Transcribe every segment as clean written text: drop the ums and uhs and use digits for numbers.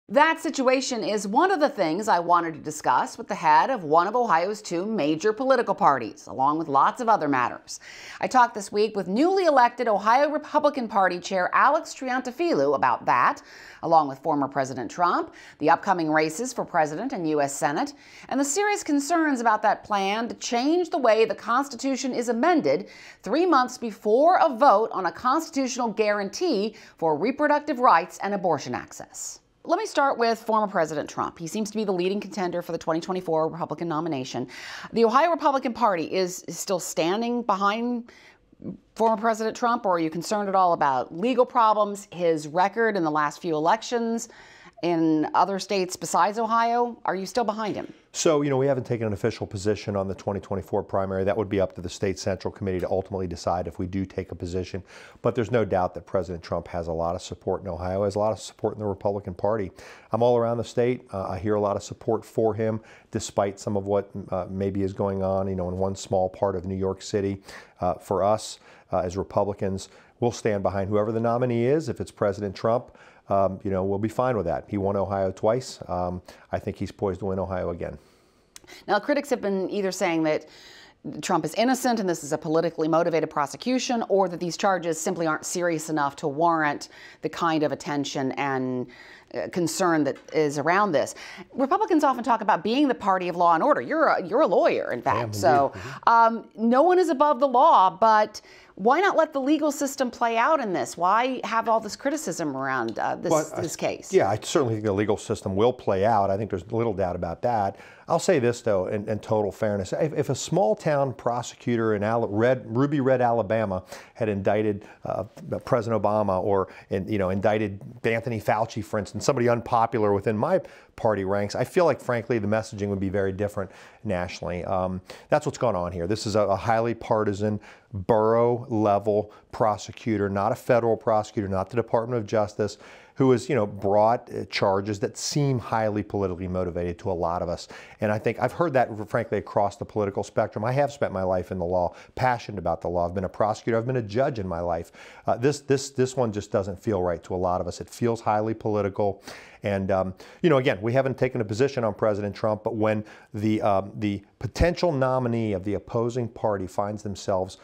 That situation is one of the things I wanted to discuss with the head of one of Ohio's two major political parties, along with lots of other matters. I talked this week with newly elected Ohio Republican Party Chair Alex Triantafilou about that, along with former President Trump, the upcoming races for president and U.S. Senate, and the serious concerns about that plan to change the way the Constitution is amended 3 months before a vote on a constitutional guarantee for reproductive rights and abortion access. Let me start with former President Trump. He seems to be the leading contender for the 2024 Republican nomination. The Ohio Republican Party is still standing behind former President Trump, or are you concerned at all about legal problems, his record in the last few elections in other states besides Ohio? Are you still behind him? So, we haven't taken an official position on the 2024 primary. That would be up to the state central committee to ultimately decide if we do take a position. But there's no doubt that President Trump has a lot of support in Ohio, has a lot of support in the Republican Party. I'm all around the state. I hear a lot of support for him, despite some of what maybe is going on, in one small part of New York City. For us, as Republicans, we'll stand behind whoever the nominee is. If it's President Trump, we'll be fine with that. He won Ohio twice. I think he's poised to win Ohio again. Now, critics have been either saying that Trump is innocent and this is a politically motivated prosecution, or that these charges simply aren't serious enough to warrant the kind of attention and concern that is around this. Republicans often talk about being the party of law and order. You're a lawyer, in fact. So no one is above the law, but why not let the legal system play out in this? Why have all this criticism around this case? Yeah, I certainly think the legal system will play out. I think there's little doubt about that. I'll say this, though, in total fairness. If a small-town prosecutor in Ruby Red, Alabama had indicted President Obama, or indicted Anthony Fauci, for instance, somebody unpopular within my party ranks, I feel like, frankly, the messaging would be very different nationally. That's what's going on here. This is a highly partisan, borough-level prosecutor, not a federal prosecutor, not the Department of Justice, who has, brought charges that seem highly politically motivated to a lot of us. And I think I've heard that, frankly, across the political spectrum. I have spent my life in the law, passionate about the law. I've been a prosecutor. I've been a judge in my life. This one just doesn't feel right to a lot of us. It feels highly political. And, again, we haven't taken a position on President Trump, but when the potential nominee of the opposing party finds themselves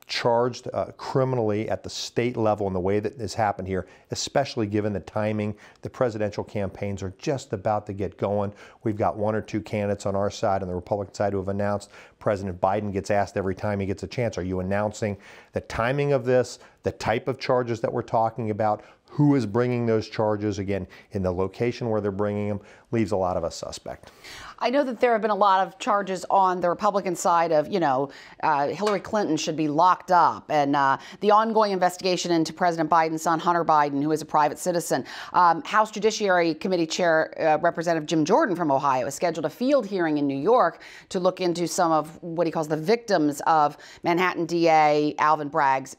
charged criminally at the state level in the way that has happened here, especially given the timing, the presidential campaigns are just about to get going. We've got one or two candidates on our side, on the Republican side, who have announced. President Biden gets asked every time he gets a chance, are you announcing the timing of this, the type of charges that we're talking about, who is bringing those charges, again, in the location where they're bringing them, leaves a lot of us suspect. I know that there have been a lot of charges on the Republican side of, Hillary Clinton should be locked up, and the ongoing investigation into President Biden's son, Hunter Biden, who is a private citizen. House Judiciary Committee Chair Representative Jim Jordan from Ohio has scheduled a field hearing in New York to look into some of what he calls the victims of Manhattan DA Alvin Bragg's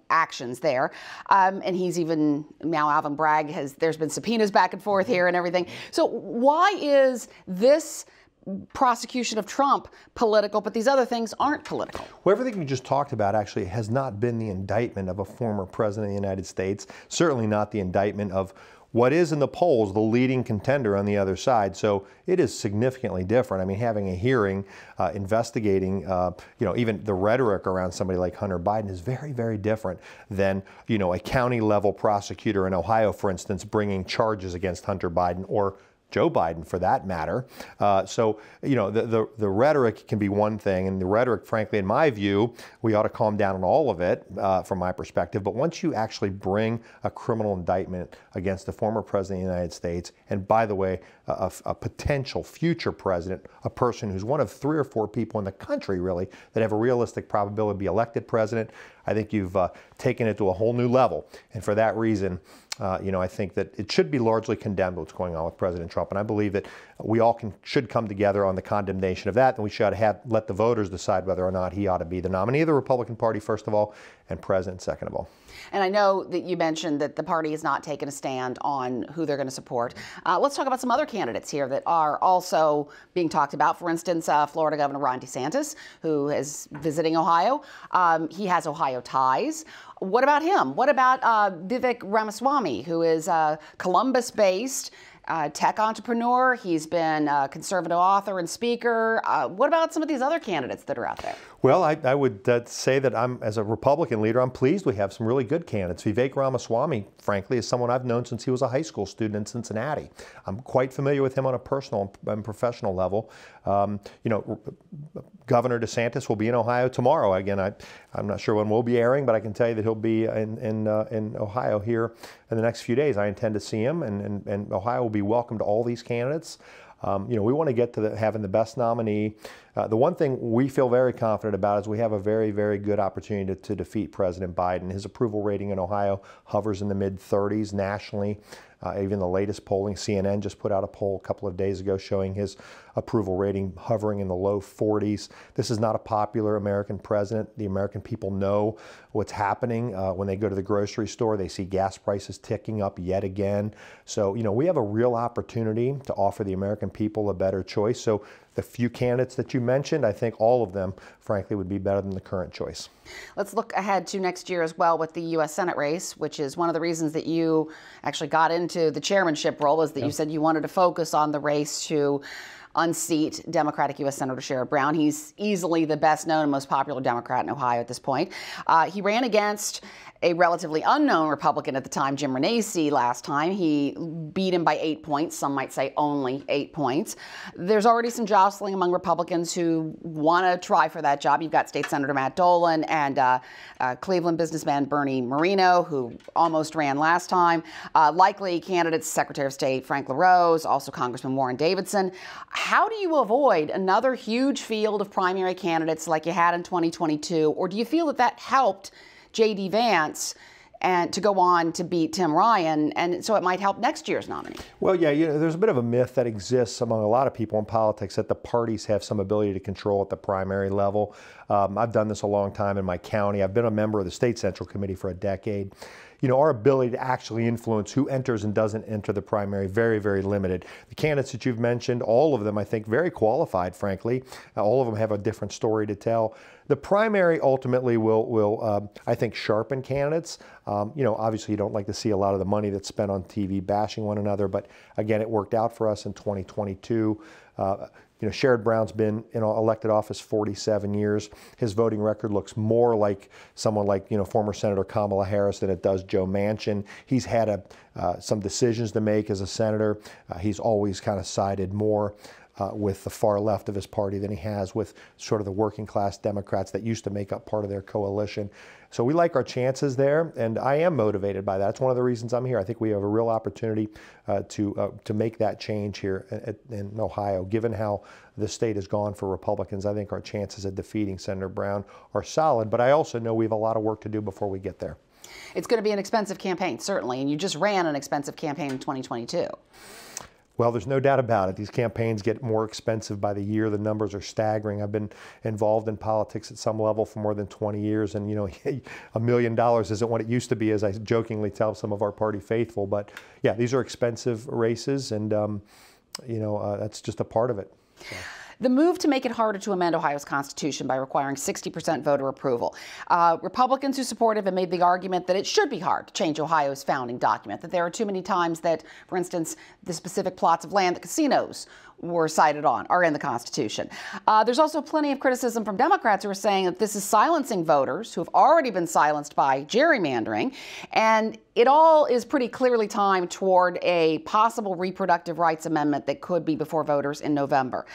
actions there. And he's even, now Alvin Bragg there's been subpoenas back and forth here and everything. So why is this prosecution of Trump political, but these other things aren't political? Well, everything we just talked about actually has not been the indictment of a former president of the United States, certainly not the indictment of what is in the polls the leading contender on the other side. So it is significantly different. I mean, having a hearing, investigating, even the rhetoric around somebody like Hunter Biden is very, very different than, a county level prosecutor in Ohio, for instance, bringing charges against Hunter Biden, or Joe Biden, for that matter. The rhetoric can be one thing, and the rhetoric, frankly, in my view, we ought to calm down on all of it from my perspective. But once you actually bring a criminal indictment against the former president of the United States, and by the way, a potential future president, a person who's one of 3 or 4 people in the country, really, that have a realistic probability to be elected president, I think you've taken it to a whole new level. And for that reason, I think that it should be largely condemned what's going on with President Trump. And I believe that we all should come together on the condemnation of that, and we should let the voters decide whether or not he ought to be the nominee of the Republican Party, first of all, and president, second of all. And I know that you mentioned that the party has not taken a stand on who they're going to support. Let's talk about some other candidates here that are also being talked about. For instance, Florida Governor Ron DeSantis, who is visiting Ohio. He has Ohio ties. What about him? What about Vivek Ramaswamy, who is Columbus-based tech entrepreneur? He's been a conservative author and speaker. What about some of these other candidates that are out there? Well, I would say that as a Republican leader, I'm pleased we have some really good candidates. Vivek Ramaswamy, frankly, is someone I've known since he was a high school student in Cincinnati. I'm quite familiar with him on a personal and professional level. Governor DeSantis will be in Ohio tomorrow. Again, I'm not sure when we'll be airing, but I can tell you that he'll be in Ohio here in the next few days. I intend to see him, and Ohio will be welcome to all these candidates. We want to get to having the best nominee. The one thing we feel very confident about is we have a very, very good opportunity to defeat President Biden. His approval rating in Ohio hovers in the mid-30s nationally. Even the latest polling, CNN just put out a poll a couple of days ago showing his approval rating hovering in the low 40s. This is not a popular American president. The American people know what's happening. When they go to the grocery store, they see gas prices ticking up yet again. So, we have a real opportunity to offer the American people a better choice. So the few candidates that you mentioned, I think all of them, frankly, would be better than the current choice. Let's look ahead to next year as well with the U.S. Senate race, which is one of the reasons that you actually got into the chairmanship role, is that you said you wanted to focus on the race to unseat Democratic U.S. Senator Sherrod Brown. He's easily the best known and most popular Democrat in Ohio at this point. He ran against a relatively unknown Republican at the time, Jim Renacci, last time. He beat him by 8 points. Some might say only 8 points. There's already some jostling among Republicans who want to try for that job. You've got State Senator Matt Dolan and Cleveland businessman Bernie Moreno, who almost ran last time. Likely candidates, Secretary of State Frank LaRose, also Congressman Warren Davidson. How do you avoid another huge field of primary candidates like you had in 2022? Or do you feel that helped J.D. Vance and to go on to beat Tim Ryan, and so it might help next year's nominee? Well, yeah, there's a bit of a myth that exists among a lot of people in politics that the parties have some ability to control at the primary level. I've done this a long time in my county. I've been a member of the State Central Committee for a decade. Our ability to actually influence who enters and doesn't enter the primary, very, very limited. The candidates that you've mentioned, all of them, I think, very qualified, frankly. All of them have a different story to tell. The primary ultimately will I think, sharpen candidates. Obviously you don't like to see a lot of the money that's spent on TV bashing one another, but again, it worked out for us in 2022. Sherrod Brown's been in elected office 47 years. His voting record looks more like someone like, former Senator Kamala Harris than it does Joe Manchin. He's had some decisions to make as a senator. He's always kind of sided more with the far left of his party than he has with sort of the working class Democrats that used to make up part of their coalition. So we like our chances there, and I am motivated by that. That's one of the reasons I'm here. I think we have a real opportunity to make that change here in Ohio. Given how the state has gone for Republicans, I think our chances of defeating Senator Brown are solid, but I also know we have a lot of work to do before we get there. It's going to be an expensive campaign, certainly, and you just ran an expensive campaign in 2022. Well, there's no doubt about it. These campaigns get more expensive by the year. The numbers are staggering. I've been involved in politics at some level for more than 20 years. And, $1 million isn't what it used to be, as I jokingly tell some of our party faithful. But, yeah, these are expensive races. And, that's just a part of it. So. The move to make it harder to amend Ohio's Constitution by requiring 60% voter approval. Republicans who support it have made the argument that it should be hard to change Ohio's founding document, that there are too many times that, for instance, the specific plots of land that casinos were cited on are in the Constitution. There's also plenty of criticism from Democrats who are saying that this is silencing voters who have already been silenced by gerrymandering, and it all is pretty clearly timed toward a possible reproductive rights amendment that could be before voters in November.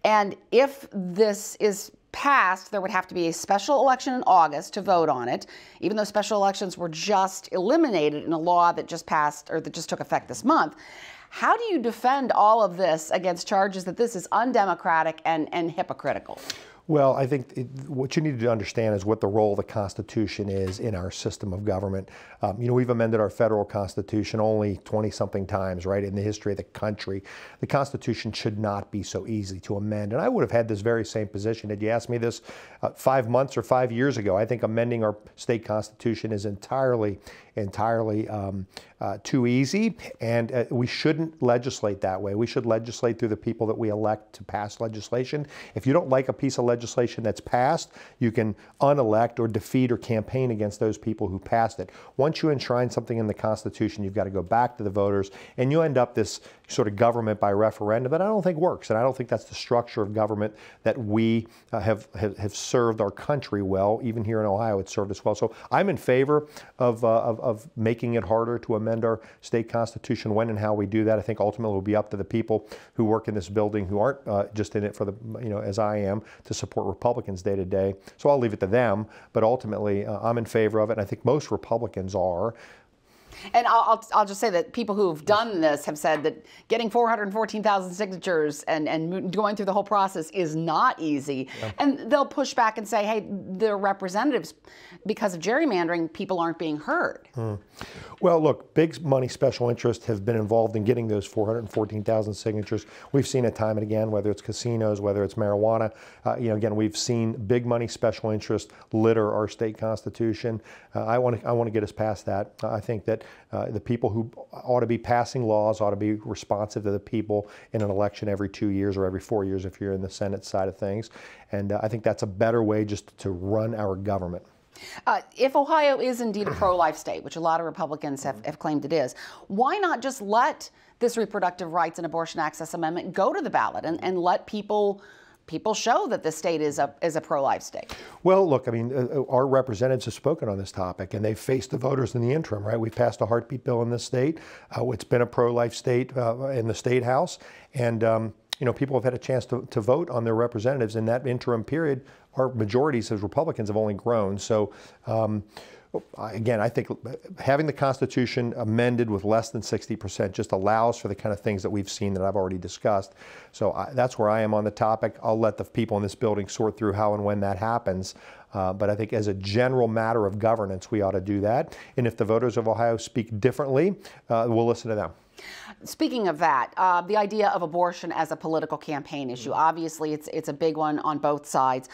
And if this is passed, there would have to be a special election in August to vote on it, even though special elections were just eliminated in a law that just passed or that just took effect this month. How do you defend all of this against charges that this is undemocratic and hypocritical? Well, I think what you need to understand is what the role of the Constitution is in our system of government. We've amended our federal Constitution only 20-something times, right, in the history of the country. The Constitution should not be so easy to amend. And I would have had this very same position had you asked me this 5 months or 5 years ago. I think amending our state Constitution is entirely too easy, and we shouldn't legislate that way. We should legislate through the people that we elect to pass legislation. If you don't like a piece of legislation that's passed, you can unelect or defeat or campaign against those people who passed it. Once you enshrine something in the Constitution, you've got to go back to the voters, and you end up this sort of government by referendum that I don't think works, and I don't think that's the structure of government that we have served our country well. Even here in Ohio, it's served us well. So I'm in favor of making it harder to amend our state constitution. When and how we do that, I think ultimately will be up to the people who work in this building, who aren't just in it for the, as I am, to support Republicans day to day. So I'll leave it to them, but ultimately I'm in favor of it, and I think most Republicans are. And I'll just say that people who've done this have said that getting 414,000 signatures and going through the whole process is not easy. Yeah. And they'll push back and say, hey, the representatives, because of gerrymandering, people aren't being heard. Well, look, big money special interests have been involved in getting those 414,000 signatures. We've seen it time and again, whether it's casinos, whether it's marijuana. Again, we've seen big money special interests litter our state constitution. I want to get us past that. I think that the people who ought to be passing laws ought to be responsive to the people in an election every 2 years or every 4 years if you're in the Senate side of things. And I think that's a better way just to run our government. If Ohio is indeed a pro-life state, which a lot of Republicans have claimed it is, why not just let this reproductive rights and abortion access amendment go to the ballot and let people show that the state is a pro-life state? Well, look, I mean, our representatives have spoken on this topic, and they've faced the voters in the interim, right? We passed a heartbeat bill in this state. It's been a pro-life state in the state house, and people have had a chance to vote on their representatives in that interim period. Our majorities as Republicans have only grown. So, again, I think having the Constitution amended with less than 60% just allows for the kind of things that we've seen that I've already discussed. So that's where I am on the topic. I'll let the people in this building sort through how and when that happens. But I think as a general matter of governance, we ought to do that. And if the voters of Ohio speak differently, we'll listen to them. Speaking of that, the idea of abortion as a political campaign issue, obviously it's a big one on both sides.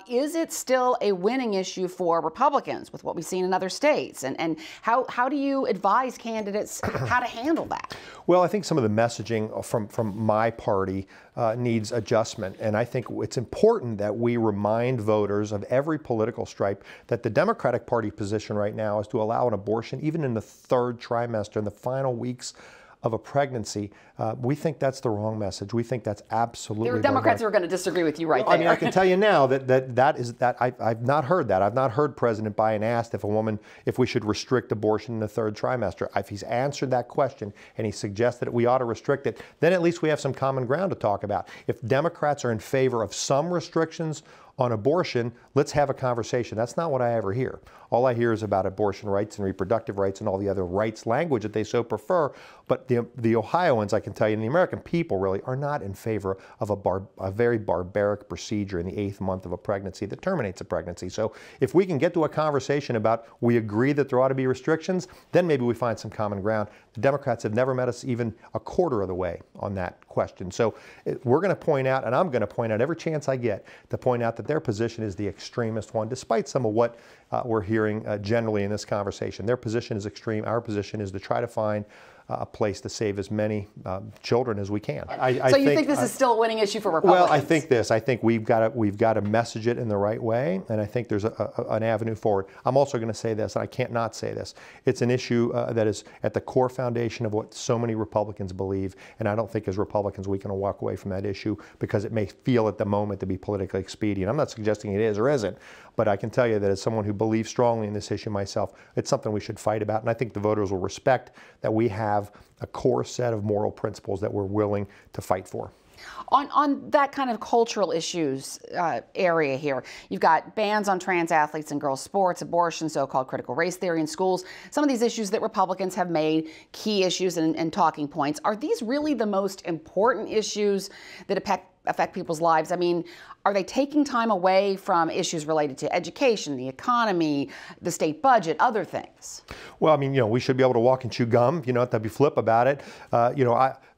Is it still a winning issue for Republicans with what we've seen in other states? And how do you advise candidates how to handle that? Well, I think some of the messaging from my party needs adjustment. And I think it's important that we remind voters of every political stripe that the Democratic Party position right now is to allow an abortion even in the third trimester, in the final weeks of a pregnancy. We think that's the wrong message. We think that's absolutely There are Democrats who are going to disagree with you right there. I mean, I can tell you now that I've not heard that. I've not heard President Biden asked if we should restrict abortion in the third trimester. If he's answered that question and he suggested that we ought to restrict it, then at least we have some common ground to talk about. If Democrats are in favor of some restrictions on abortion, let's have a conversation. That's not what I ever hear. All I hear is about abortion rights and reproductive rights and all the other rights language that they so prefer. But the Ohioans, I can tell you, and the American people really are not in favor of a very barbaric procedure in the 8th month of a pregnancy that terminates a pregnancy. So if we can get to a conversation about we agree that there ought to be restrictions, then maybe we find some common ground. The Democrats have never met us even a quarter of the way on that question. So we're going to point out, and I'm going to point out every chance I get to point out that their position is the extremist one, despite some of what we're hearing generally in this conversation. Their position is extreme. Our position is to try to find a place to save as many children as we can. So you think this is still a winning issue for Republicans? Well, I think this. I think we've got to message it in the right way, and I think there's an avenue forward. I'm also going to say this, and I can't not say this. It's an issue that is at the core foundation of what so many Republicans believe, and I don't think as Republicans we can walk away from that issue because it may feel at the moment to be politically expedient. I'm not suggesting it is or isn't, but I can tell you that as someone who believes strongly in this issue myself, it's something we should fight about, and I think the voters will respect that we have a core set of moral principles that we're willing to fight for. On that kind of cultural issues area here, you've got bans on trans athletes and girls' sports, abortion, so-called critical race theory in schools, some of these issues that Republicans have made key issues and talking points. Are these really the most important issues that affect people's lives. I mean, are they taking time away from issues related to education, the economy, the state budget, other things? Well, I mean, we should be able to walk and chew gum, to be flip about it.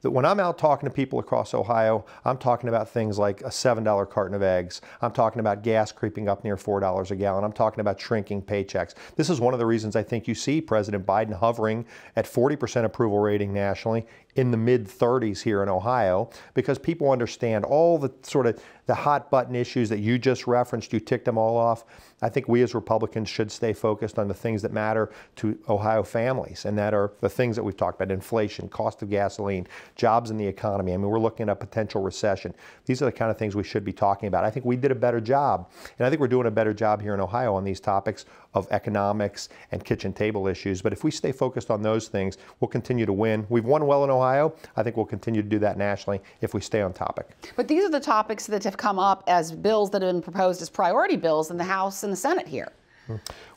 When I'm out talking to people across Ohio, I'm talking about things like a $7 carton of eggs. I'm talking about gas creeping up near $4 a gallon. I'm talking about shrinking paychecks. This is one of the reasons I think you see President Biden hovering at 40% approval rating nationally, in the mid-30s here in Ohio, because people understand all the sort of the hot button issues that you just referenced. You ticked them all off. I think we as Republicans should stay focused on the things that matter to Ohio families, and that are the things that we've talked about: inflation, cost of gasoline, jobs in the economy. I mean, we're looking at a potential recession. These are the kind of things we should be talking about. I think we did a better job, and I think we're doing a better job here in Ohio on these topics of economics and kitchen table issues. But if we stay focused on those things, we'll continue to win. We've won well in Ohio. I think we'll continue to do that nationally if we stay on topic. But these are the topics that have come up as bills that have been proposed as priority bills in the House and the Senate here.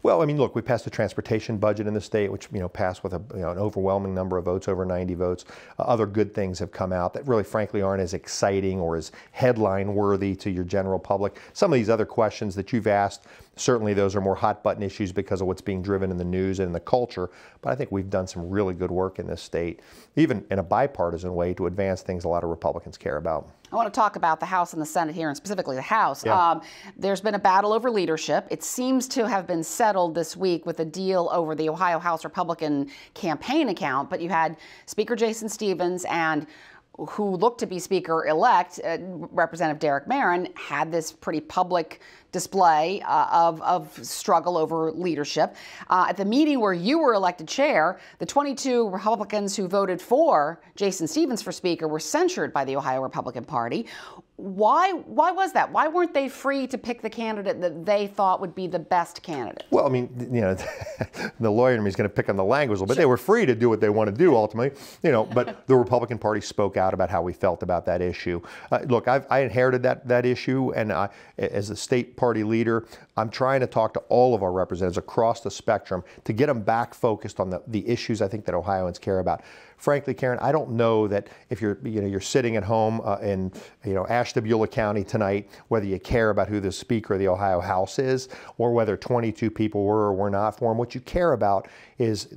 Well, I mean, look, we passed the transportation budget in the state, which, passed with an overwhelming number of votes, over 90 votes. Other good things have come out that really, frankly, aren't as exciting or as headline worthy to your general public. Some of these other questions that you've asked, certainly those are more hot button issues because of what's being driven in the news and in the culture. But I think we've done some really good work in this state, even in a bipartisan way, to advance things a lot of Republicans care about. I want to talk about the House and the Senate here, and specifically the House. Yeah. There's been a battle over leadership. It seems to have been settled this week with a deal over the Ohio House Republican campaign account, but you had Speaker Jason Stephens and who looked to be Speaker-elect, Representative Derek Barron, had this pretty public display of struggle over leadership. At the meeting where you were elected chair, the 22 Republicans who voted for Jason Stephens for Speaker were censured by the Ohio Republican Party. Why was that? Why weren't they free to pick the candidate that they thought would be the best candidate? Well, I mean, the lawyer in me is going to pick on the language, but they were free to do what they want to do ultimately, but the Republican Party spoke out about how we felt about that issue. Look, I inherited that issue, and as a state party leader, I'm trying to talk to all of our representatives across the spectrum to get them back focused on the issues I think that Ohioans care about. Frankly, Karen, I don't know that if you're sitting at home in Ashtabula County tonight, whether you care about who the Speaker of the Ohio House is, or whether 22 people were or were not for him. What you care about is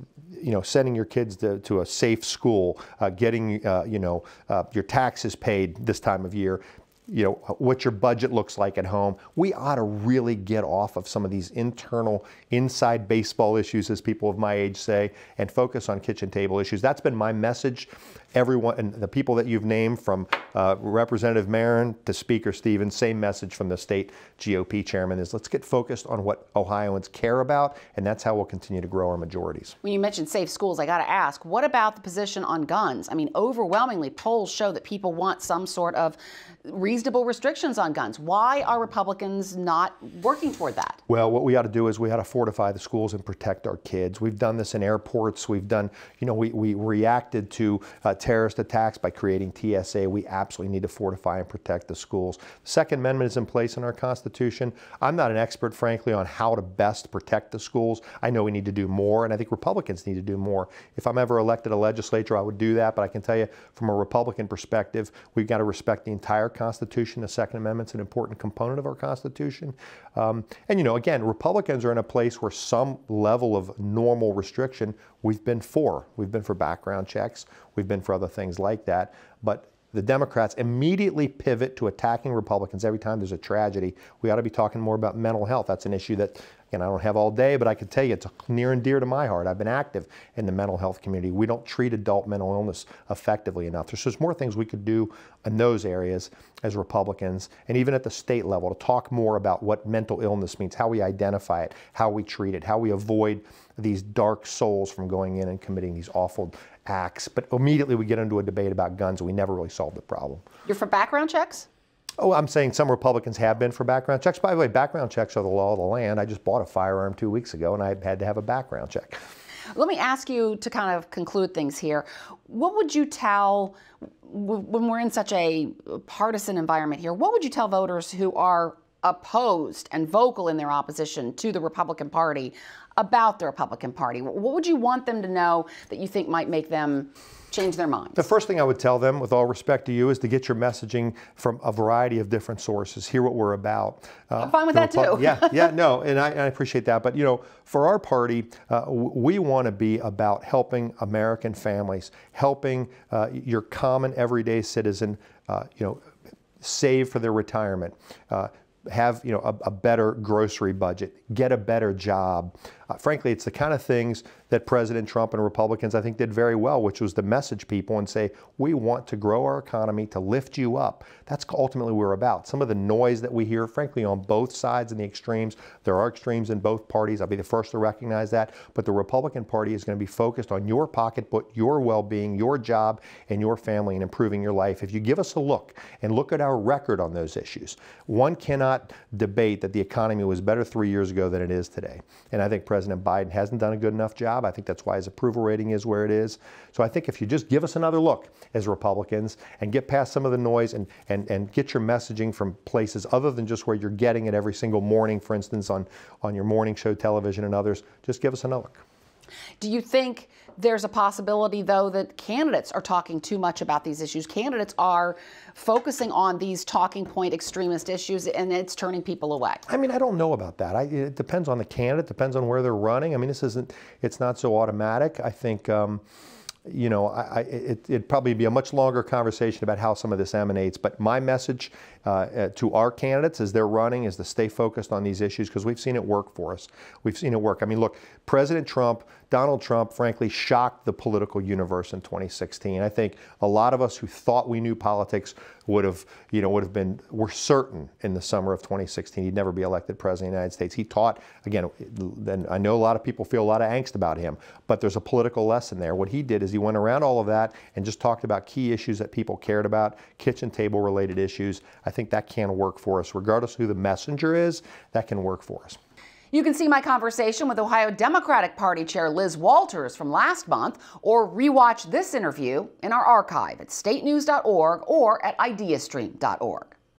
sending your kids to a safe school, getting your taxes paid this time of year, what your budget looks like at home. We ought to really get off of some of these internal, inside baseball issues, as people of my age say, and focus on kitchen table issues. That's been my message. Everyone, and the people that you've named, from Representative Marin to Speaker Stephens, same message from the state GOP chairman, is let's get focused on what Ohioans care about, and that's how we'll continue to grow our majorities. When you mentioned safe schools, I got to ask, what about the position on guns? I mean, overwhelmingly, polls show that people want some sort of reasonable restrictions on guns. Why are Republicans not working toward that? Well, what we ought to do is we ought to fortify the schools and protect our kids. We've done this in airports. We've done, we reacted to terrorist attacks by creating TSA. We absolutely need to fortify and protect the schools. The Second Amendment is in place in our Constitution. I'm not an expert, frankly, on how to best protect the schools. I know we need to do more, and I think Republicans need to do more. If I'm ever elected a legislature, I would do that, but I can tell you from a Republican perspective, we've got to respect the entire Constitution. The Second Amendment's an important component of our Constitution. Again, Republicans are in a place where some level of normal restriction we've been for. We've been for background checks. We've been for other things like that. But the Democrats immediately pivot to attacking Republicans every time there's a tragedy. We ought to be talking more about mental health. That's an issue that, I don't have all day, but I can tell you it's near and dear to my heart. I've been active in the mental health community. We don't treat adult mental illness effectively enough. There's more things we could do in those areas as Republicans, and even at the state level, to talk more about what mental illness means, how we identify it, how we treat it, how we avoid these dark souls from going in and committing these awful acts. But immediately we get into a debate about guns, and we never really solve the problem. You're for background checks? Oh, I'm saying some Republicans have been for background checks. By the way, background checks are the law of the land. I just bought a firearm 2 weeks ago, and I had to have a background check. Let me ask you to kind of conclude things here. What would you tell, when we're in such a partisan environment here, what would you tell voters who are opposed and vocal in their opposition to the Republican Party about the Republican Party? What would you want them to know that you think might make them change their minds? The first thing I would tell them, with all respect to you, is to get your messaging from a variety of different sources. Hear what we're about. I'm fine with that too. No, and I appreciate that. But, you know, for our party, we want to be about helping American families, helping your common everyday citizen, you know, save for their retirement, have, you know, a better grocery budget, get a better job. Frankly, it's the kind of things that President Trump and Republicans, I think, did very well, which was to message people and say, we want to grow our economy, to lift you up. That's ultimately what we're about. Some of the noise that we hear, frankly, on both sides and the extremes, there are extremes in both parties. I'll be the first to recognize that. But the Republican Party is going to be focused on your pocketbook, your well-being, your job, and your family, and improving your life. If you give us a look and look at our record on those issues, one cannot debate that the economy was better 3 years ago than it is today. And I think President Biden hasn't done a good enough job. I think that's why his approval rating is where it is. So I think if you just give us another look as Republicans and get past some of the noise and get your messaging from places other than just where you're getting it every single morning, for instance, on your morning show television and others, just give us another look. Do you think there's a possibility, though, that candidates are talking too much about these issues? Candidates are focusing on these talking point extremist issues, and it's turning people away. I mean, I don't know about that. It depends on the candidate, depends on where they're running. I mean, it's not so automatic. I think, you know, it'd probably be a much longer conversation about how some of this emanates. But my message to our candidates as they're running is to stay focused on these issues, because we've seen it work for us. We've seen it work. I mean, look, President Trump, Donald Trump, frankly, shocked the political universe in 2016. I think a lot of us who thought we knew politics were certain in the summer of 2016 he'd never be elected president of the United States. He taught, again, then I know a lot of people feel a lot of angst about him, but there's a political lesson there. What he did is he went around all of that and just talked about key issues that people cared about, kitchen table related issues. I think that can work for us. Regardless of who the messenger is, that can work for us. You can see my conversation with Ohio Democratic Party Chair Liz Walters from last month, or rewatch this interview in our archive at statenews.org or at ideastream.org.